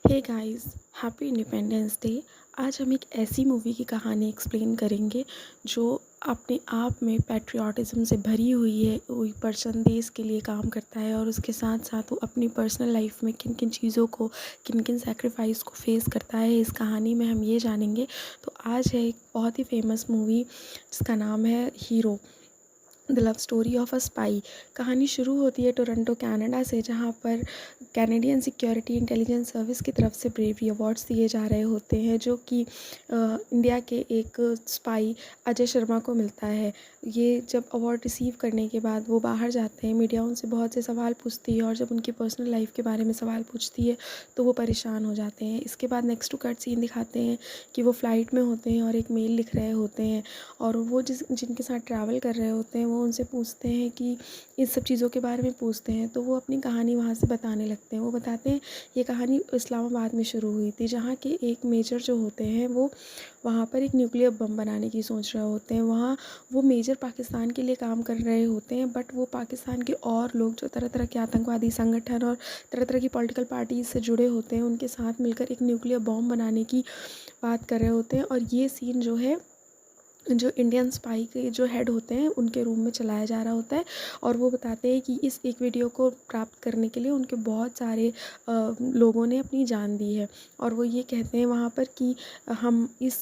हे guys, happy independence day. आज हम एक ऐसी मूवी की कहानी एक्सप्लेन करेंगे जो अपने आप में पैट्रियाटिज़म से भरी हुई है। कोई पर्सन देश के लिए काम करता है और उसके साथ साथ वो अपनी पर्सनल लाइफ में किन किन चीज़ों को, किन किन सेक्रीफाइस को फेस करता है। इस कहानी में हम ये जानेंगे। तो आज है एक बहुत ही फेमस मूवी जिसका नाम है hero, the love story of a spy. कहानी शुरू होती है टोरंटो कनाडा से, जहाँ पर कैनेडियन सिक्योरिटी इंटेलिजेंस सर्विस की तरफ से ब्रेवरी अवार्ड्स दिए जा रहे होते हैं, जो कि इंडिया के एक स्पाई अजय शर्मा को मिलता है। ये जब अवार्ड रिसीव करने के बाद वो बाहर जाते हैं, मीडिया उनसे बहुत से सवाल पूछती है और जब उनकी पर्सनल लाइफ के बारे में सवाल पूछती है तो वो परेशान हो जाते हैं। इसके बाद नेक्स्ट टू कट सीन दिखाते हैं कि वो फ़्लाइट में होते हैं और एक मेल लिख रहे होते हैं और वो जिनके साथ ट्रैवल कर रहे होते हैं वो उनसे पूछते हैं कि इस सब चीज़ों के बारे में पूछते हैं, तो वो अपनी कहानी वहाँ से बताने लगते हैं। वो बताते हैं ये कहानी इस्लामाबाद में शुरू हुई थी, जहाँ के एक मेजर जो होते हैं वो वहाँ पर एक न्यूक्लियर बम बनाने की सोच रहे होते हैं। वहाँ वो मेजर पाकिस्तान के लिए काम कर रहे होते हैं, बट वो पाकिस्तान के और लोग जो तरह तरह के आतंकवादी संगठन और तरह तरह की पॉलिटिकल पार्टीज से जुड़े होते हैं, उनके साथ मिलकर एक न्यूक्लियर बॉम्ब बनाने की बात कर रहे होते हैं। और ये सीन जो है, जो इंडियन स्पाई के जो हेड होते हैं उनके रूम में चलाया जा रहा होता है और वो बताते हैं कि इस एक वीडियो को प्राप्त करने के लिए उनके बहुत सारे लोगों ने अपनी जान दी है। और वो ये कहते हैं वहाँ पर कि हम इस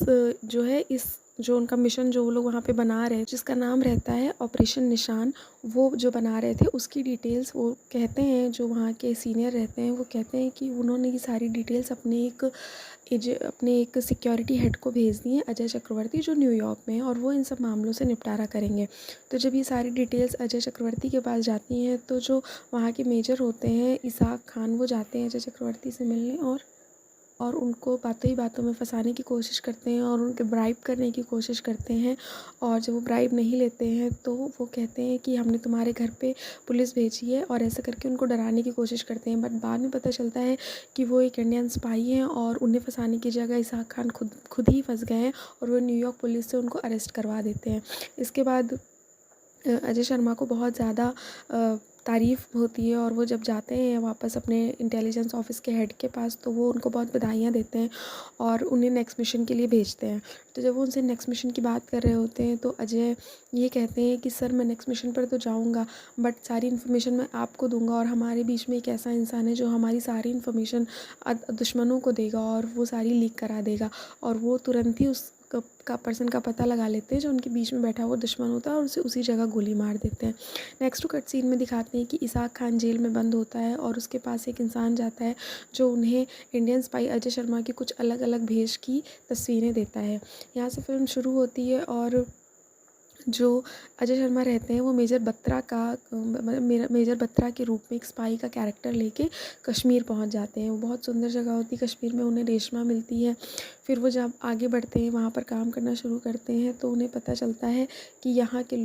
जो उनका मिशन जो वो लोग वहाँ पे बना रहे हैं, जिसका नाम रहता है ऑपरेशन निशान, वो जो बना रहे थे उसकी डिटेल्स वो कहते हैं, जो वहाँ के सीनियर रहते हैं वो कहते हैं कि उन्होंने ये सारी डिटेल्स अपने एक सिक्योरिटी हेड को भेज दी हैं, अजय चक्रवर्ती, जो न्यूयॉर्क में है, और वो इन सब मामलों से निपटारा करेंगे। तो जब ये सारी डिटेल्स अजय चक्रवर्ती के पास जाती हैं तो जो वहाँ के मेजर होते हैं इसाक खान, वो जाते हैं अजय चक्रवर्ती से मिलने और उनको बातों ही बातों में फंसाने की कोशिश करते हैं और उनके ब्राइब करने की कोशिश करते हैं। और जब वो ब्राइब नहीं लेते हैं तो वो कहते हैं कि हमने तुम्हारे घर पे पुलिस भेजी है, और ऐसा करके उनको डराने की कोशिश करते हैं। बट बाद में पता चलता है कि वो एक इंडियन स्पाई हैं और उन्हें फंसाने की जगह इसाक खान खुद ही फंस गए हैं और वो न्यूयॉर्क पुलिस से उनको अरेस्ट करवा देते हैं। इसके बाद अजय शर्मा को बहुत ज़्यादा तारीफ़ होती है और वो जब जाते हैं वापस अपने इंटेलिजेंस ऑफिस के हेड के पास तो वो उनको बहुत बधाइयाँ देते हैं और उन्हें नेक्स्ट मिशन के लिए भेजते हैं। तो जब वो उनसे नेक्स्ट मिशन की बात कर रहे होते हैं तो अजय ये कहते हैं कि सर, मैं नेक्स्ट मिशन पर तो जाऊंगा, बट सारी इन्फॉर्मेशन मैं आपको दूंगा और हमारे बीच में एक ऐसा इंसान है जो हमारी सारी इन्फॉर्मेशन दुश्मनों को देगा और वो सारी लीक करा देगा। और वो तुरंत ही उस का पर्सन का पता लगा लेते हैं जो उनके बीच में बैठा हुआ दुश्मन होता है और उसे उसी जगह गोली मार देते हैं। नेक्स्ट टू कट सीन में दिखाते हैं कि इसाक खान जेल में बंद होता है और उसके पास एक इंसान जाता है जो उन्हें इंडियन स्पाई अजय शर्मा की कुछ अलग अलग भेष की तस्वीरें देता है। यहाँ से फिल्म शुरू होती है और जो अजय शर्मा रहते हैं वो मेजर बत्रा के रूप में एक स्पाई का कैरेक्टर लेके कश्मीर पहुंच जाते हैं। वो बहुत सुंदर जगह होती है कश्मीर में, उन्हें रेशमा मिलती है। फिर वो जब आगे बढ़ते हैं, वहाँ पर काम करना शुरू करते हैं, तो उन्हें पता चलता है कि यहाँ के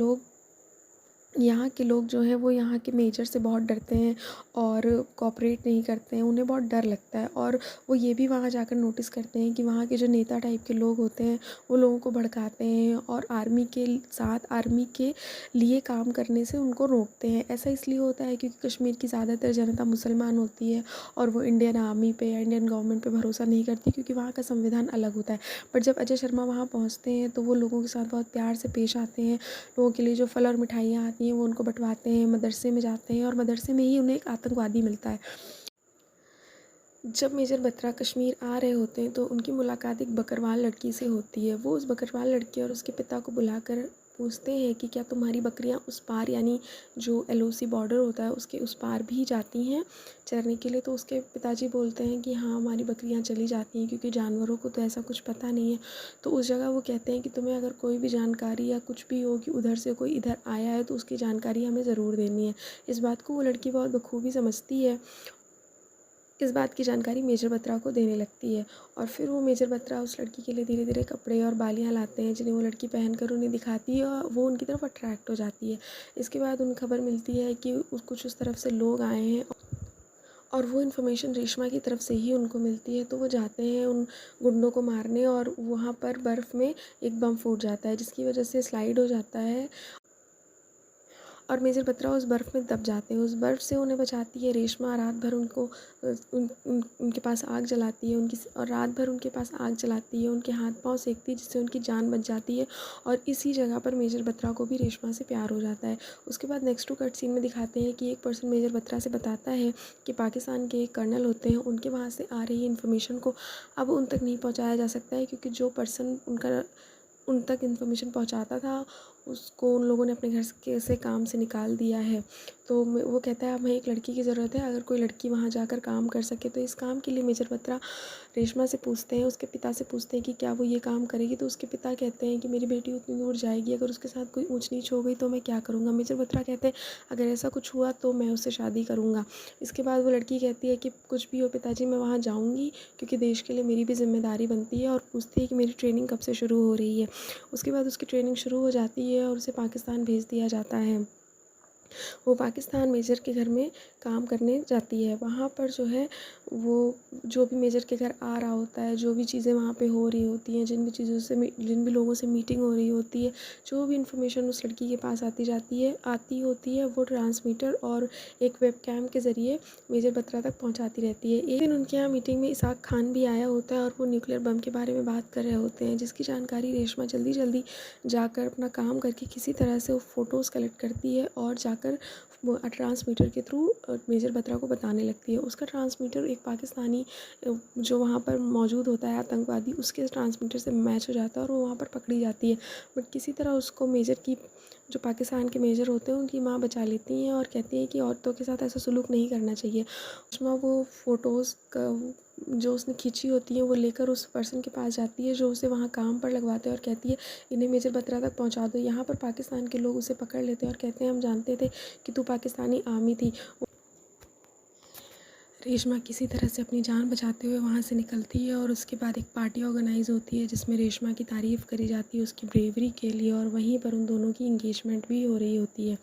लोग जो हैं वो यहाँ के मेजर से बहुत डरते हैं और कोऑपरेट नहीं करते हैं, उन्हें बहुत डर लगता है। और वो ये भी वहाँ जाकर नोटिस करते हैं कि वहाँ के जो नेता टाइप के लोग होते हैं वो लोगों को भड़काते हैं और आर्मी के लिए काम करने से उनको रोकते हैं। ऐसा इसलिए होता है क्योंकि कश्मीर की ज़्यादातर जनता मुसलमान होती है और वो इंडियन आर्मी पे या इंडियन गवर्नमेंट पे भरोसा नहीं करती, क्योंकि वहाँ का संविधान अलग होता है। बट जब अजय शर्मा वहाँ पहुँचते हैं तो वो लोगों के साथ बहुत प्यार से पेश आते हैं। लोगों के लिए जो फल और मिठाइयाँ आती हैं वो उनको बंटवाते हैं, मदरसे में जाते हैं और मदरसे में ही उन्हें एक आतंकवादी मिलता है। जब मेजर बत्रा कश्मीर आ रहे होते हैं तो उनकी मुलाकात एक बकरवाल लड़की से होती है। वो उस बकरवाल लड़की और उसके पिता को बुलाकर पूछते हैं कि क्या तुम्हारी बकरियां उस पार, यानी जो एलओसी बॉर्डर होता है उसके उस पार भी जाती हैं चरने के लिए। तो उसके पिताजी बोलते हैं कि हाँ, हमारी बकरियां चली जाती हैं, क्योंकि जानवरों को तो ऐसा कुछ पता नहीं है। तो उस जगह वो कहते हैं कि तुम्हें अगर कोई भी जानकारी या कुछ भी हो कि उधर से कोई इधर आया है तो उसकी जानकारी हमें ज़रूर देनी है। इस बात को वो लड़की बहुत बखूबी समझती है। इस बात की जानकारी मेजर बत्रा को देने लगती है और फिर वो मेजर बत्रा उस लड़की के लिए धीरे धीरे कपड़े और बालियाँ लाते हैं, जिन्हें वो लड़की पहनकर उन्हें दिखाती है और वो उनकी तरफ अट्रैक्ट हो जाती है। इसके बाद उन्हें खबर मिलती है कि कुछ उस तरफ से लोग आए हैं और वो इन्फॉर्मेशन रेशमा की तरफ से ही उनको मिलती है। तो वो जाते हैं उन गुंडों को मारने और वहाँ पर बर्फ़ में एक बम फूट जाता है, जिसकी वजह से स्लाइड हो जाता है और मेजर बत्रा उस बर्फ़ में दब जाते हैं। उस बर्फ़ से उन्हें बचाती है रेशमा। रात भर उनको उनके पास आग जलाती है, और रात भर उनके पास आग जलाती है, उनके हाथ पाँव सेकती है, जिससे उनकी जान बच जाती है। और इसी जगह पर मेजर बत्रा को भी रेशमा से प्यार हो जाता है। उसके बाद नेक्स्ट टू कट सीन में दिखाते हैं कि एक पर्सन मेजर बत्रा से बताता है कि पाकिस्तान के एक कर्नल होते हैं, उनके वहाँ से आ रही इन्फॉर्मेशन को अब उन तक नहीं पहुँचाया जा सकता है, क्योंकि जो पर्सन उन तक इन्फॉर्मेशन पहुँचाता था उसको उन लोगों ने अपने घर से काम से निकाल दिया है। तो वो कहता है हमें एक लड़की की ज़रूरत है, अगर कोई लड़की वहाँ जाकर काम कर सके। तो इस काम के लिए मेजर बत्रा रेशमा से पूछते हैं, उसके पिता से पूछते हैं कि क्या वो ये काम करेगी। तो उसके पिता कहते हैं कि मेरी बेटी उतनी दूर जाएगी, अगर उसके साथ कोई ऊंच नीच हो गई तो मैं क्या करूँगा। मेजर बत्रा कहते हैं अगर ऐसा कुछ हुआ तो मैं उससे शादी करूँगा। इसके बाद वो लड़की कहती है कि कुछ भी हो पिताजी, मैं वहाँ जाऊँगी, क्योंकि देश के लिए मेरी भी जिम्मेदारी बनती है। और पूछती है कि मेरी ट्रेनिंग कब से शुरू हो रही है। उसके बाद उसकी ट्रेनिंग शुरू हो जाती है और उसे पाकिस्तान भेज दिया जाता है। वो पाकिस्तान मेजर के घर में काम करने जाती है। वहाँ पर जो है वो जो भी मेजर के घर आ रहा होता है, जो भी चीज़ें वहाँ पे हो रही होती हैं, जिन भी लोगों से मीटिंग हो रही होती है, जो भी इन्फॉर्मेशन उस लड़की के पास आती होती है, वो ट्रांसमीटर और एक वेबकैम के ज़रिए मेजर बत्रा तक पहुँचाती रहती है। एक दिन उनके यहाँ मीटिंग में इसाक खान भी आया होता है और वो न्यूक्लियर बम के बारे में बात कर रहे होते हैं, जिसकी जानकारी रेशमा जल्दी जल्दी जाकर अपना काम करके किसी तरह से वो फ़ोटोज़ कलेक्ट करती है और जाकर वो ट्रांसमीटर के थ्रू मेजर बत्रा को बताने लगती है। उसका ट्रांसमीटर एक पाकिस्तानी जो वहाँ पर मौजूद होता है आतंकवादी, उसके ट्रांसमीटर से मैच हो जाता है और वो वहाँ पर पकड़ी जाती है। बट किसी तरह उसको मेजर की जो पाकिस्तान के मेजर होते हैं उनकी माँ बचा लेती हैं और कहती हैं कि औरतों के साथ ऐसा सलूक नहीं करना चाहिए। उसमें वो फ़ोटोज़ का जो उसने खींची होती है वो लेकर उस पर्सन के पास जाती है जो उसे वहाँ काम पर लगवाते हैं और कहती है इन्हें मेजर बत्रा तक पहुँचा दो। यहाँ पर पाकिस्तान के लोग उसे पकड़ लेते हैं और कहते हैं हम जानते थे कि तू पाकिस्तानी आर्मी थी। रेशमा किसी तरह से अपनी जान बचाते हुए वहाँ से निकलती है और उसके बाद एक पार्टी ऑर्गेनाइज़ होती है जिसमें रेशमा की तारीफ़ करी जाती है उसकी ब्रेवरी के लिए, और वहीं पर उन दोनों की इंगेजमेंट भी हो रही होती है।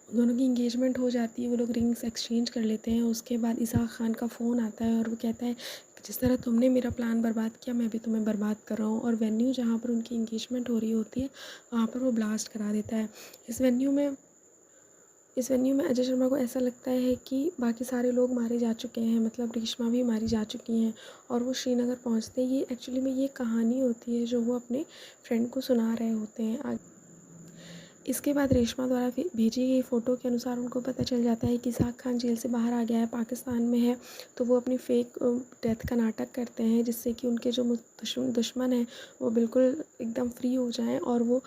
उन दोनों की इंगेजमेंट हो जाती है, वो लोग रिंग्स एक्सचेंज कर लेते हैं। उसके बाद इसाक खान का फ़ोन आता है और वो कहता है जिस तरह तुमने मेरा प्लान बर्बाद किया मैं भी तुम्हें बर्बाद कर रहा हूँ, और वेन्यू जहाँ पर उनकी इंगेजमेंट हो रही होती है वहाँ पर वो ब्लास्ट करा देता है। इस वेन्यू में अजय शर्मा को ऐसा लगता है कि बाकी सारे लोग मारे जा चुके हैं, मतलब रेशमा भी मारी जा चुकी हैं, और वो श्रीनगर पहुंचते हैं। ये एक्चुअली में ये कहानी होती है जो वो अपने फ्रेंड को सुना रहे होते हैं। इसके बाद रेशमा द्वारा भेजी गई फ़ोटो के अनुसार उनको पता चल जाता है कि इसाक खान जेल से बाहर आ गया है, पाकिस्तान में है। तो वो अपनी फ़ेक डेथ का नाटक करते हैं जिससे कि उनके जो दुश्मन हैं वो बिल्कुल एकदम फ्री हो जाएं और वो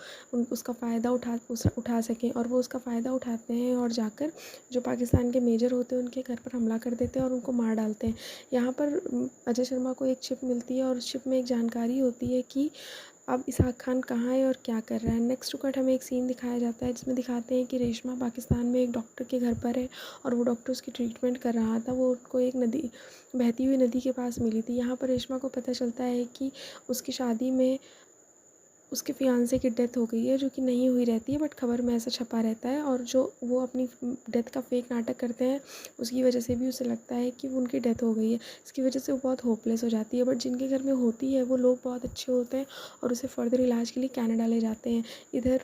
उसका फ़ायदा उठा सकें, और वो उसका फ़ायदा उठाते हैं और जाकर जो पाकिस्तान के मेजर होते हैं उनके घर पर हमला कर देते हैं और उनको मार डालते हैं। यहाँ पर अजय शर्मा को एक चिप मिलती है और उस चिप में एक जानकारी होती है कि अब इसाक खान कहाँ है और क्या कर रहा है। नेक्स्ट टू कट हमें एक सीन दिखाया जाता है जिसमें दिखाते हैं कि रेशमा पाकिस्तान में एक डॉक्टर के घर पर है और वो डॉक्टर उसकी ट्रीटमेंट कर रहा था। वो उनको एक बहती हुई नदी के पास मिली थी। यहाँ पर रेशमा को पता चलता है कि उसकी शादी में उसके फियांसे की डेथ हो गई है, जो कि नहीं हुई रहती है, बट खबर में ऐसा छपा रहता है। और जो वो अपनी डेथ का फेक नाटक करते हैं उसकी वजह से भी उसे लगता है कि वो उनकी डेथ हो गई है। इसकी वजह से वो बहुत होपलेस हो जाती है। बट जिनके घर में होती है वो लोग बहुत अच्छे होते हैं और उसे फर्दर इलाज के लिए कनाडा ले जाते हैं। इधर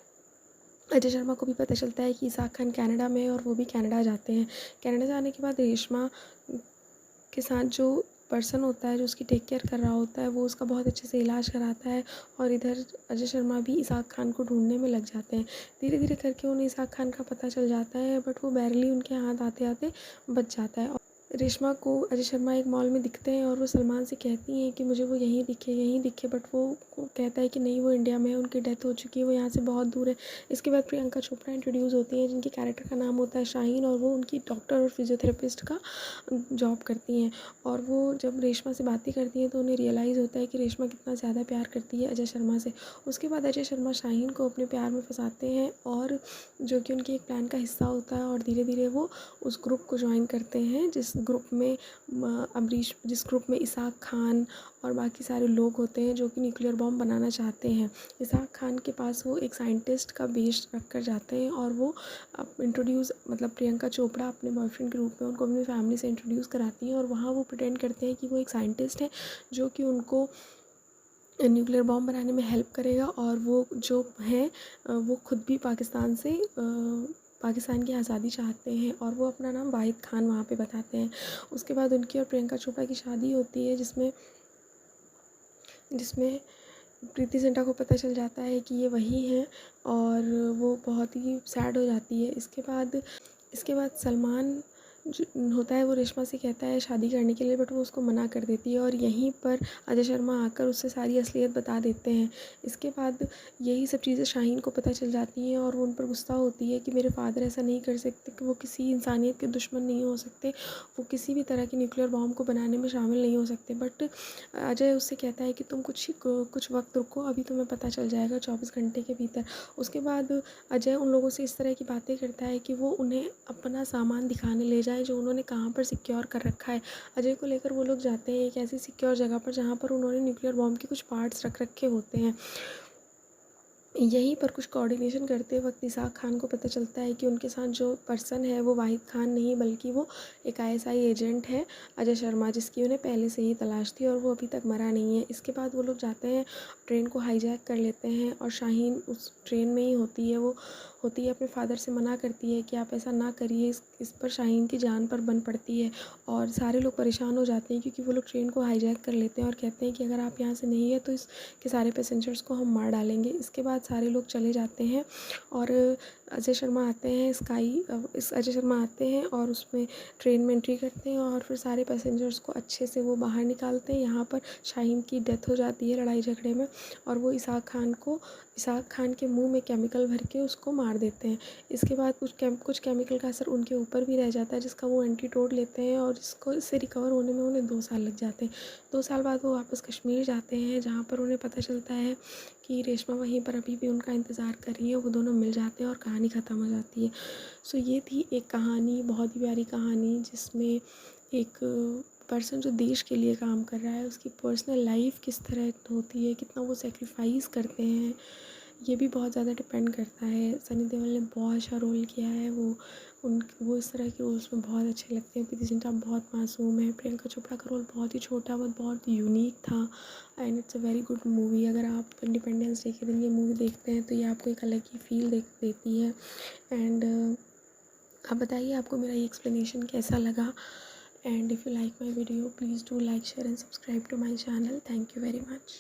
अजय शर्मा को भी पता चलता है कि इसाक खान कनाडा में है और वो भी कनाडा जाते हैं। कनाडा जाने के बाद रेशमा के साथ जो पर्सन होता है जो उसकी टेक केयर कर रहा होता है वो उसका बहुत अच्छे से इलाज कराता है, और इधर अजय शर्मा भी इसाक खान को ढूंढने में लग जाते हैं। धीरे धीरे करके उन्हें इसाक खान का पता चल जाता है, बट वो बैरली उनके हाथ आते आते बच जाता है। रेशमा को अजय शर्मा एक मॉल में दिखते हैं और वो सलमान से कहती हैं कि मुझे वो यहीं दिखे, बट वो कहता है कि नहीं वो इंडिया में है, उनकी डेथ हो चुकी है, वो यहाँ से बहुत दूर है। इसके बाद प्रियंका चोपड़ा इंट्रोड्यूस होती हैं जिनके कैरेक्टर का नाम होता है शाहीन, और वो उनकी डॉक्टर और फिजियोथेरेपिस्ट का जॉब करती हैं। और वो जब रेशमा से बातें करती हैं तो उन्हें रियलाइज़ होता है कि रेशमा कितना ज़्यादा प्यार करती है अजय शर्मा से। उसके बाद अजय शर्मा शाहीन को अपने प्यार में फंसाते हैं, और जो कि उनके एक प्लान का हिस्सा होता है, और धीरे धीरे वो उस ग्रुप को ज्वाइन करते हैं जिस ग्रुप में इसाक खान और बाकी सारे लोग होते हैं जो कि न्यूक्लियर बॉम्ब बनाना चाहते हैं। इसाक खान के पास वो एक साइंटिस्ट का बेस रख कर जाते हैं और वो मतलब प्रियंका चोपड़ा अपने बॉयफ्रेंड के रूप में उनको अपनी फैमिली से इंट्रोड्यूस कराती हैं, और वहाँ वो प्रिटेंड करते हैं कि वो एक साइंटिस्ट है जो कि उनको न्यूक्लियर बॉम्ब बनाने में हेल्प करेगा, और वो जो है वो खुद भी पाकिस्तान की आज़ादी चाहते हैं और वो अपना नाम वाहिद ख़ान वहाँ पे बताते हैं। उसके बाद उनकी और प्रियंका चोपड़ा की शादी होती है, जिसमें जिसमें प्रीति जिंटा को पता चल जाता है कि ये वही हैं और वो बहुत ही सैड हो जाती है। इसके बाद सलमान जो होता है वो रेशमा से कहता है शादी करने के लिए, बट वो उसको मना कर देती है और यहीं पर अजय शर्मा आकर उससे सारी असलियत बता देते हैं। इसके बाद यही सब चीज़ें शाहीन को पता चल जाती हैं और वो उन पर गुस्सा होती है कि मेरे फादर ऐसा नहीं कर सकते, कि वो किसी इंसानियत के दुश्मन नहीं हो सकते, वो किसी भी तरह की न्यूक्लियर बॉम्ब को बनाने में शामिल नहीं हो सकते। बट अजय उससे कहता है कि तुम कुछ वक्त रुको, अभी तुम्हें पता चल जाएगा 24 घंटे के भीतर। उसके बाद अजय उन लोगों से इस तरह की बातें करता है कि वो उन्हें अपना सामान दिखाने ले जाए जो उन्होंने कहाँ पर सिक्योर कर रखा है। अजय को लेकर वो लोग जाते हैं एक ऐसी सिक्योर जगह पर जहाँ पर उन्होंने न्यूक्लियर बॉम्ब के कुछ पार्ट्स रख रखे होते हैं। यहीं पर कुछ कोऑर्डिनेशन करते वक्त इसाक खान को पता चलता है कि उनके साथ जो पर्सन है वो वाहिद खान नहीं, बल्कि वो एक आईएसआई एजेंट है अजय शर्मा, जिसकी उन्हें पहले से ही तलाश थी और वो अभी तक मरा नहीं है। इसके बाद वो लोग जाते हैं, ट्रेन को हाईजैक कर लेते हैं और शाहीन उस ट्रेन में ही होती है। वो होती है अपने फादर से मना करती है कि आप ऐसा ना करिए। इस पर शाहीन की जान पर बन पड़ती है और सारे लोग परेशान हो जाते हैं क्योंकि वो लोग ट्रेन को हाईजैक कर लेते हैं और कहते हैं कि अगर आप यहाँ से नहीं है तो इसके सारे पैसेंजर्स को हम मार डालेंगे। इसके बाद सारे लोग चले जाते हैं और अजय शर्मा आते हैं अजय शर्मा आते हैं और उसमें ट्रेन में एंट्री करते हैं और फिर सारे पैसेंजर्स को अच्छे से वो बाहर निकालते हैं। यहाँ पर शाहीन की डेथ हो जाती है लड़ाई झगड़े में और वो इसाक खान के मुंह में केमिकल भर के उसको मार देते हैं। इसके बाद कुछ केमिकल का असर उनके ऊपर भी रह जाता है, जिसका वो एंटीडोट लेते हैं और इससे रिकवर होने में उन्हें 2 साल लग जाते हैं। 2 साल बाद वो वापस कश्मीर जाते हैं, जहाँ पर उन्हें पता चलता है कि रेशमा वहीं पर अभी भी उनका इंतज़ार कर रही है। वो दोनों मिल जाते हैं और कहानी ख़त्म हो जाती है। सो ये थी एक कहानी, बहुत ही प्यारी कहानी, जिसमें एक पर्सन जो देश के लिए काम कर रहा है उसकी पर्सनल लाइफ किस तरह होती है, कितना वो सेक्रीफाइस करते हैं, ये भी बहुत ज़्यादा डिपेंड करता है। सनी देओल ने बहुत अच्छा रोल किया है। वो इस तरह के रोल्स में बहुत अच्छे लगते हैं। प्रीति जिंटा बहुत मासूम है। प्रियंका चोपड़ा का रोल बहुत ही छोटा बट बहुत यूनिक था and it's a very good movie. अगर आप इंडिपेंडेंस डे के दिन ये मूवी देखते हैं तो ये आपको एक अलग ही फील देती है। एंड आप बताइए आपको मेरा ये एक्सप्लेनेशन कैसा लगा। And if you like my video please do like share and subscribe to my channel. Thank you very much.